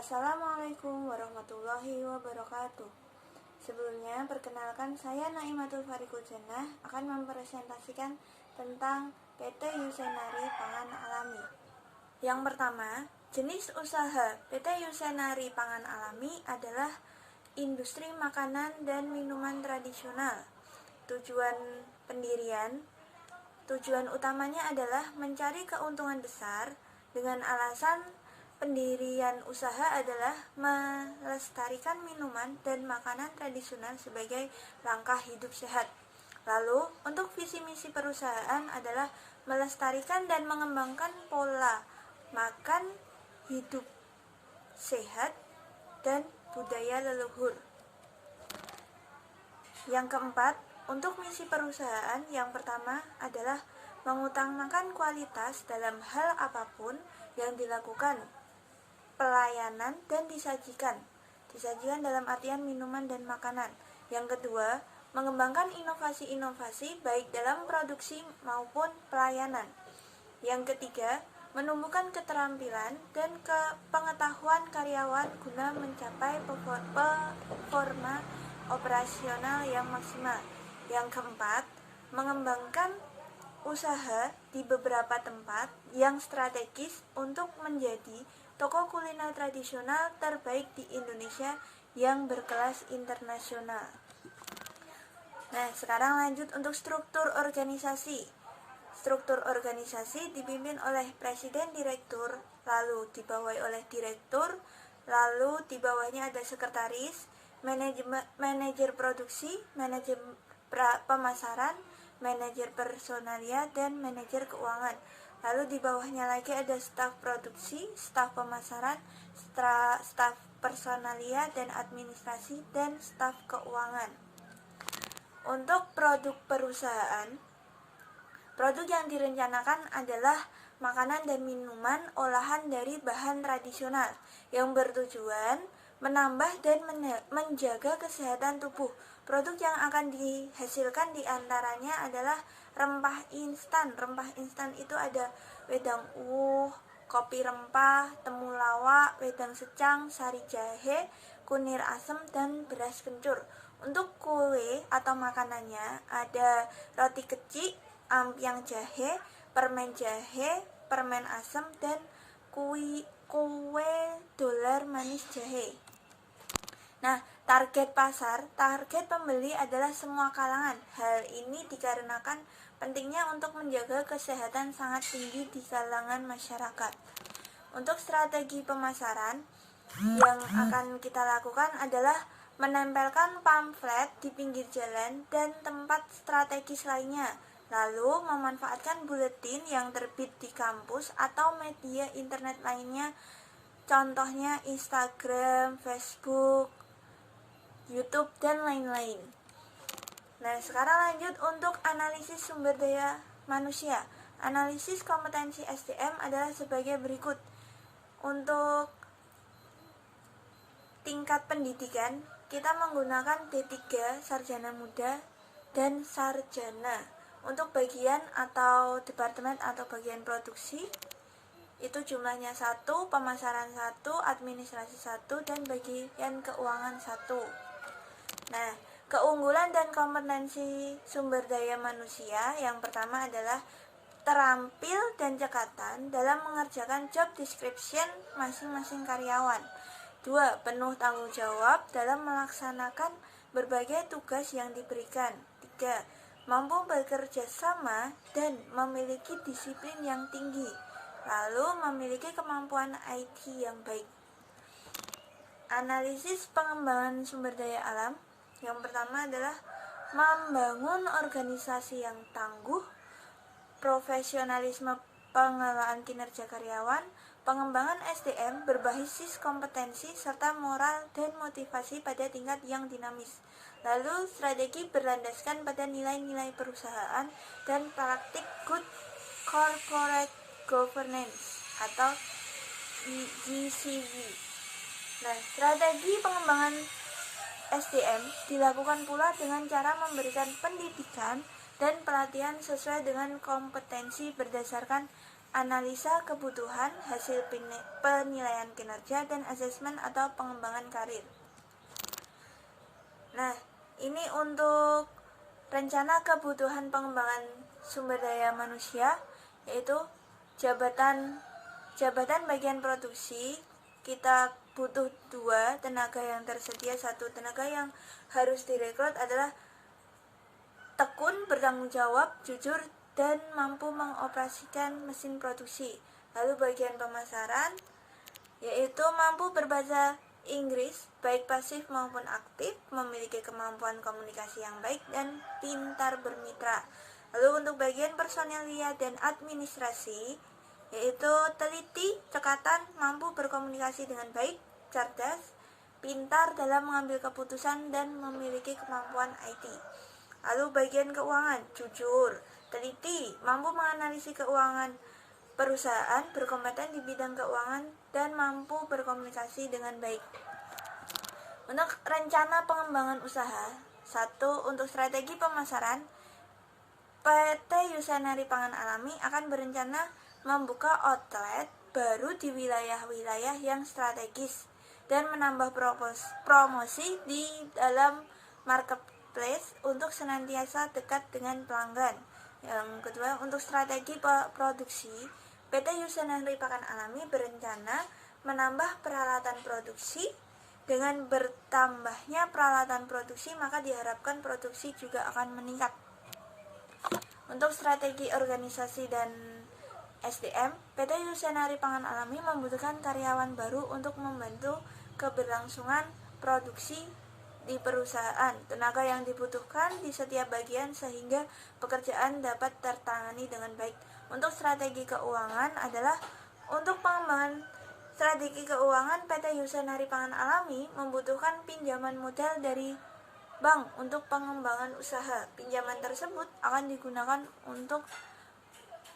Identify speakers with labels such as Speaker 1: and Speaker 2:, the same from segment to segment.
Speaker 1: Assalamualaikum warahmatullahi wabarakatuh. Sebelumnya, perkenalkan saya Naimatul Farikul Jannah akan mempresentasikan tentang PT Yusenari Pangan Alami. Yang pertama, jenis usaha PT Yusenari Pangan Alami adalah industri makanan dan minuman tradisional. Tujuan utamanya adalah mencari keuntungan besar. Dengan alasan pendirian usaha adalah melestarikan minuman dan makanan tradisional sebagai langkah hidup sehat. Lalu, untuk visi misi perusahaan adalah melestarikan dan mengembangkan pola makan hidup sehat dan budaya leluhur. Yang keempat, untuk misi perusahaan yang pertama adalah mengutamakan kualitas dalam hal apapun yang dilakukan, pelayanan dan disajikan dalam artian minuman dan makanan. Yang kedua, mengembangkan inovasi-inovasi baik dalam produksi maupun pelayanan. Yang ketiga, menumbuhkan keterampilan dan pengetahuan karyawan guna mencapai performa operasional yang maksimal. Yang keempat, mengembangkan usaha di beberapa tempat yang strategis untuk menjadi toko kuliner tradisional terbaik di Indonesia yang berkelas internasional. Nah, sekarang lanjut untuk struktur organisasi. Struktur organisasi dipimpin oleh presiden direktur, lalu dibawahi oleh direktur, lalu di bawahnya ada sekretaris, manajer produksi, manajer pemasaran, manajer personalia, dan manajer keuangan. Lalu di bawahnya lagi ada staf produksi, staf pemasaran, staf personalia dan administrasi, dan staf keuangan. Untuk produk perusahaan, produk yang direncanakan adalah makanan dan minuman olahan dari bahan tradisional yang bertujuan menambah dan menjaga kesehatan tubuh. Produk yang akan dihasilkan diantaranya adalah rempah instan. Rempah instan itu ada wedang kopi rempah, temulawak, wedang secang, sari jahe, kunir asem, dan beras kencur. Untuk kue atau makanannya ada roti kecik, ampiang jahe, permen asem, dan kue dolar manis jahe. Nah, target pembeli adalah semua kalangan. Hal ini dikarenakan pentingnya untuk menjaga kesehatan sangat tinggi di kalangan masyarakat. Untuk strategi pemasaran yang akan kita lakukan adalah menempelkan pamflet di pinggir jalan dan tempat strategis lainnya. Lalu memanfaatkan buletin yang terbit di kampus atau media internet lainnya, contohnya Instagram, Facebook, YouTube, dan lain-lain. Nah, sekarang lanjut untuk analisis sumber daya manusia. Analisis kompetensi SDM adalah sebagai berikut. Untuk tingkat pendidikan, kita menggunakan D3, sarjana muda, dan sarjana. Untuk bagian atau departemen atau bagian produksi, itu jumlahnya 1, pemasaran 1, administrasi 1, dan bagian keuangan 1. Nah, keunggulan dan kompetensi sumber daya manusia yang pertama adalah terampil dan cekatan dalam mengerjakan job description masing-masing karyawan. 2. Penuh tanggung jawab dalam melaksanakan berbagai tugas yang diberikan. 3. Mampu bekerja sama dan memiliki disiplin yang tinggi, lalu memiliki kemampuan IT yang baik. Analisis pengembangan sumber daya alam yang pertama adalah membangun organisasi yang tangguh, profesionalisme pengelolaan kinerja karyawan, pengembangan SDM berbasis kompetensi, serta moral dan motivasi pada tingkat yang dinamis. Lalu strategi berlandaskan pada nilai-nilai perusahaan dan praktik good corporate governance atau GCG. Nah, strategi pengembangan SDM dilakukan pula dengan cara memberikan pendidikan dan pelatihan sesuai dengan kompetensi berdasarkan analisa kebutuhan, hasil penilaian kinerja, dan asesmen atau pengembangan karir. Nah, ini untuk rencana kebutuhan pengembangan sumber daya manusia, yaitu jabatan bagian produksi. Kita butuh 2 tenaga yang tersedia. 1 tenaga yang harus direkrut adalah tekun, bertanggung jawab, jujur, dan mampu mengoperasikan mesin produksi. Lalu bagian pemasaran, yaitu mampu berbahasa Inggris, baik pasif maupun aktif, memiliki kemampuan komunikasi yang baik, dan pintar bermitra. Lalu untuk bagian personalia dan administrasi, yaitu teliti, cekatan, mampu berkomunikasi dengan baik, cerdas, pintar dalam mengambil keputusan, dan memiliki kemampuan IT. Lalu bagian keuangan, jujur, teliti, mampu menganalisis keuangan perusahaan, berkompeten di bidang keuangan, dan mampu berkomunikasi dengan baik. Untuk rencana pengembangan usaha, 1. Untuk strategi pemasaran, PT Yusanari Pangan Alami akan berencana membuka outlet baru di wilayah-wilayah yang strategis dan menambah promosi di dalam marketplace untuk senantiasa dekat dengan pelanggan. Yang kedua, untuk strategi produksi, PT Yusanari Pakan Alami berencana menambah peralatan produksi. Dengan bertambahnya peralatan produksi, maka diharapkan produksi juga akan meningkat. Untuk strategi organisasi dan SDM, PT Yusanari Pangan Alami membutuhkan karyawan baru untuk membantu keberlangsungan produksi di perusahaan. Tenaga yang dibutuhkan di setiap bagian sehingga pekerjaan dapat tertangani dengan baik. Untuk strategi keuangan adalah untuk pengembangan strategi keuangan, PT Yusanari Pangan Alami membutuhkan pinjaman modal dari bank untuk pengembangan usaha. Pinjaman tersebut akan digunakan untuk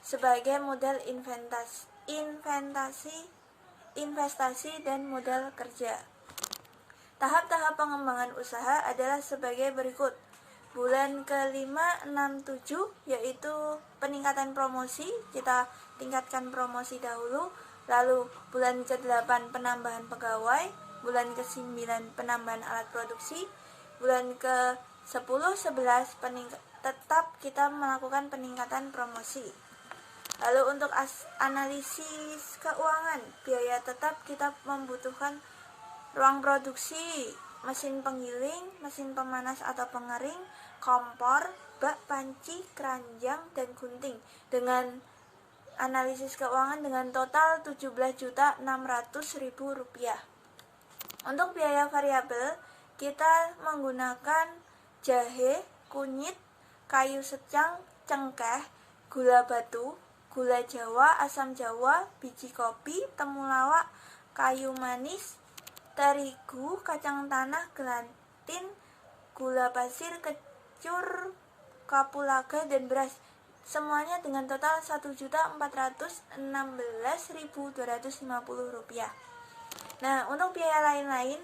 Speaker 1: sebagai modal investasi dan modal kerja. Tahap-tahap pengembangan usaha adalah sebagai berikut. Bulan ke-5, 6, 7 yaitu peningkatan promosi. Kita tingkatkan promosi dahulu. Lalu bulan ke-8 penambahan pegawai. Bulan ke-9 penambahan alat produksi. Bulan ke-10, 11 tetap kita melakukan peningkatan promosi. Lalu untuk analisis keuangan, biaya tetap kita membutuhkan ruang produksi, mesin penggiling, mesin pemanas atau pengering, kompor, bak, panci, keranjang, dan gunting. Dengan analisis keuangan dengan total Rp17.600.000. Untuk biaya variabel, kita menggunakan jahe, kunyit, kayu secang, cengkeh, gula batu, gula jawa, asam jawa, biji kopi, temulawak, kayu manis, terigu, kacang tanah, gelatin, gula pasir, kencur, kapulaga, dan beras. Semuanya dengan total Rp1.416.250. Nah, untuk biaya lain-lain,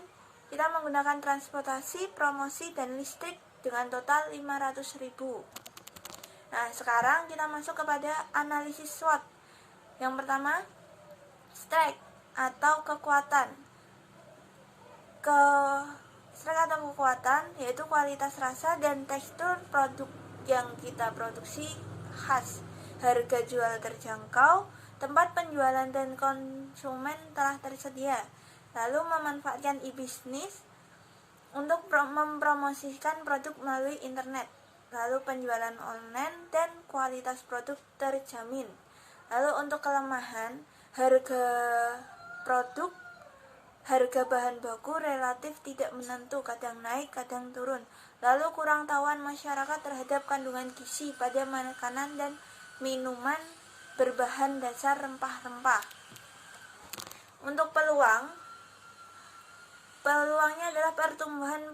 Speaker 1: kita menggunakan transportasi, promosi, dan listrik dengan total Rp500.000. Nah, sekarang kita masuk kepada analisis SWOT. Yang pertama, strength atau kekuatan. Strength atau kekuatan yaitu kualitas rasa dan tekstur produk yang kita produksi khas, harga jual terjangkau, tempat penjualan dan konsumen telah tersedia. Lalu memanfaatkan e-bisnis untuk mempromosikan produk melalui internet. Lalu penjualan online dan kualitas produk terjamin. Lalu untuk kelemahan, harga bahan baku relatif tidak menentu, kadang naik, kadang turun. Lalu kurang tahuan masyarakat terhadap kandungan gizi pada makanan dan minuman berbahan dasar rempah-rempah. Untuk peluangnya adalah pertumbuhan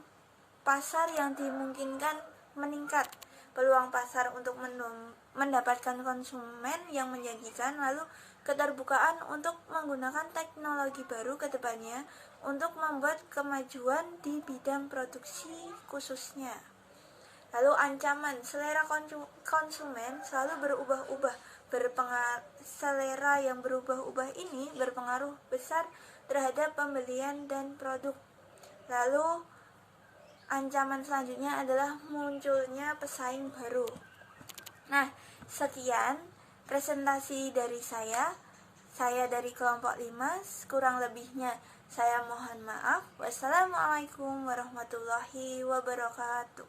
Speaker 1: pasar yang dimungkinkan meningkat, peluang pasar untuk mendapatkan konsumen yang menjanjikan, lalu keterbukaan untuk menggunakan teknologi baru ke depannya untuk membuat kemajuan di bidang produksi khususnya. Lalu ancaman, selera konsumen selalu berubah-ubah. Selera yang berubah-ubah ini berpengaruh besar terhadap pembelian dan produk. Lalu ancaman selanjutnya adalah munculnya pesaing baru. Nah, sekian presentasi dari saya. Saya dari kelompok 5, kurang lebihnya saya mohon maaf. Wassalamualaikum warahmatullahi wabarakatuh.